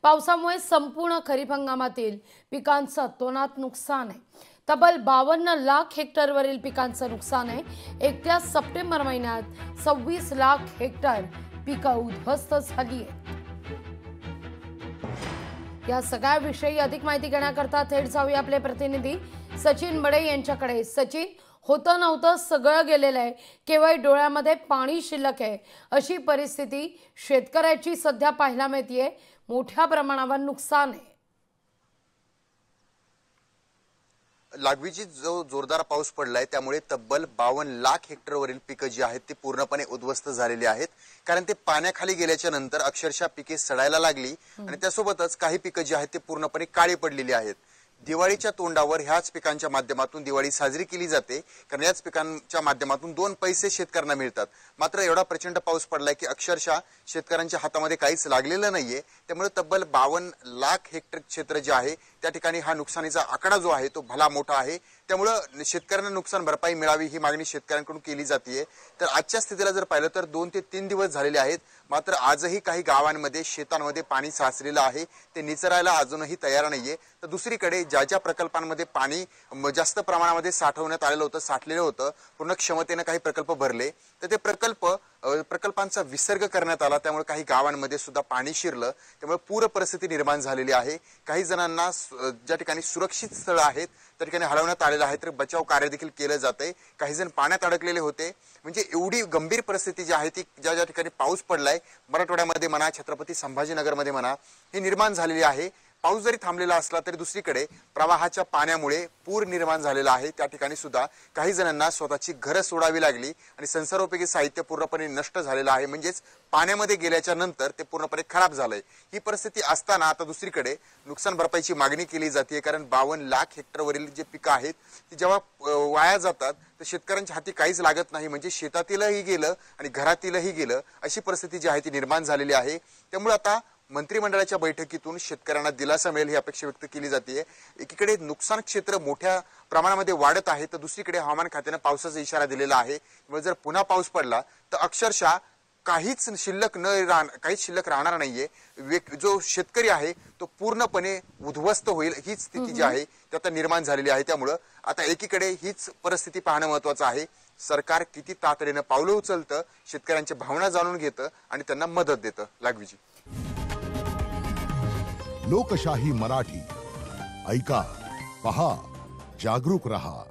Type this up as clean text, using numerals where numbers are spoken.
पावसामुळे संपूर्ण खरीप हंगामातील पिकांचं अतोनात नुकसान आहे। तब्बल 52 लाख हेक्टरवरील पिकांचं नुकसान आहे। येत्या सप्टेंबर महिन्यात 26 लाख हेक्टर पिकं उद्ध्वस्त झाली आहेत। या सगळ्या विषयी अधिक माहिती घेण्याकरता थेट जाऊया आपले प्रतिनिधी सचिन बडे यांच्याकडे। सचिन, होतं नव्हतं सगळं गेलेलं आहे, केवळ डोळ्यामध्ये पाणी शिल्लक आहे अशी परिस्थिती शेतकऱ्याची सध्या पाहायला मिळते। मोठ्या प्रमाणावर नुकसान आहे। लागवीची जो जोरदार पाऊस पडलाय त्यामुळे तब्बल 52 लाख हेक्टरवरील पिकं जी आहेत ती पूर्णपणे उद्ध्वस्त झालेली आहेत। कारण ते पाण्याखाली गेल्याच्या नंतर अक्षरशः पिके सडायला लागली आणि त्यासोबतच काही पिकं जी आहेत ते पूर्णपणे काळी पडलेली आहेत। दिवाळीच्या तोंडावर ह्याच पिकांच्या माध्यमातून दिवाळी साजरी केली जाते, कारण याच पिकांच्या माध्यमातून 2 पैसे शेतकऱ्यांना मिळतात। मात्र एवढा प्रचंड पाऊस पडलाय की अक्षरशः शेतकऱ्यांच्या हातामध्ये काहीच लागलेलं नाहीये। त्यामुळे तब्बल 52 लाख हेक्टर क्षेत्र जे आहे त्या ठिकाणी हा नुकसानीचा आकडा जो आहे तो भला मोठा आहे। त्यामुळे शेतकऱ्यांना नुकसान भरपाई मिळावी ही मागणी शेतकऱ्यांकडून केली जाते। तर आजच्या स्थितीला जर पाहिलं तर 2 ते 3 दिवस झालेले आहेत, मात्र आजही काही गावांमध्ये शेतांमध्ये पाणी साचलेलं आहे, ते निचरायला अजूनही तयार नाहीये। तर दुसरीकडे ज्या प्रकल्पांमध्ये पाणी जास्त प्रमाणामध्ये साठवण्यात आलेलं होतं, साठलेलं होतं, पूर्ण क्षमतेने काही प्रकल्प भरले, तर ते प्रकल्पांचा विसर्ग करण्यात आला। त्यामुळे काही गावांमध्ये सुद्धा पाणी शिरलं, त्यामुळे पूर परिस्थिती निर्माण झालेली आहे। काही जणांना ज्या ठिकाणी सुरक्षित स्थळ आहेत त्या ठिकाणी हलवण्यात आलेलं आहे, तर बचाव कार्य देखील केलं जातंय। काही जण पाण्यात अडकलेले होते। म्हणजे एवढी गंभीर परिस्थिती जी आहे ती ज्या ठिकाणी पाऊस पडलाय, मराठवाड्यामध्ये म्हणा, छत्रपती संभाजीनगरमध्ये म्हणा, ही निर्माण झालेली आहे। पाऊस जरी थांबलेला असला तरी दुसरीकडे प्रवाहाच्या पाण्यामुळे पूर निर्माण झालेला आहे। त्या ठिकाणी सुद्धा काही जणांना स्वतःची घरं सोडावी लागली आणि संसारोपयोगी साहित्य पूर्णपणे नष्ट झालेलं आहे, म्हणजेच पाण्यामध्ये गेल्याच्या नंतर ते पूर्णपणे खराब झालंय। ही परिस्थिती असताना आता दुसरीकडे नुकसान भरपाईची मागणी केली जाते, कारण 52 लाख हेक्टरवरील जे पिकं आहेत ती जेव्हा वाया जातात तर शेतकऱ्यांच्या हाती काहीच लागत नाही, म्हणजे शेतातीलही गेलं आणि घरातीलही गेलं अशी परिस्थिती जी आहे ती निर्माण झालेली आहे। त्यामुळे आता मंत्रिमंडळाच्या बैठकीतून शेतकऱ्यांना दिलासा मिळेल ही अपेक्षा व्यक्त केली जाते। एकीकडे नुकसान क्षेत्र मोठ्या प्रमाणामध्ये वाढत आहे, तर दुसरीकडे हवामान खात्याने पावसाचा इशारा दिलेला आहे। त्यामुळे जर पुन्हा पाऊस पडला तर अक्षरशः काहीच शिल्लक राहणार नाहीये। जो शेतकरी आहे तो पूर्णपणे उद्ध्वस्त होईल, हीच स्थिती जी आहे ती आता निर्माण झालेली आहे। त्यामुळे आता एकीकडे हीच परिस्थिती पाहणं महत्त्वाचं आहे। सरकार किती तातडीनं पावलं उचलतं, शेतकऱ्यांच्या भावना जाणून घेतं आणि त्यांना मदत देतं। लागवीजी लोकशाही मराठी ऐका, पहा, जागरूक रहा।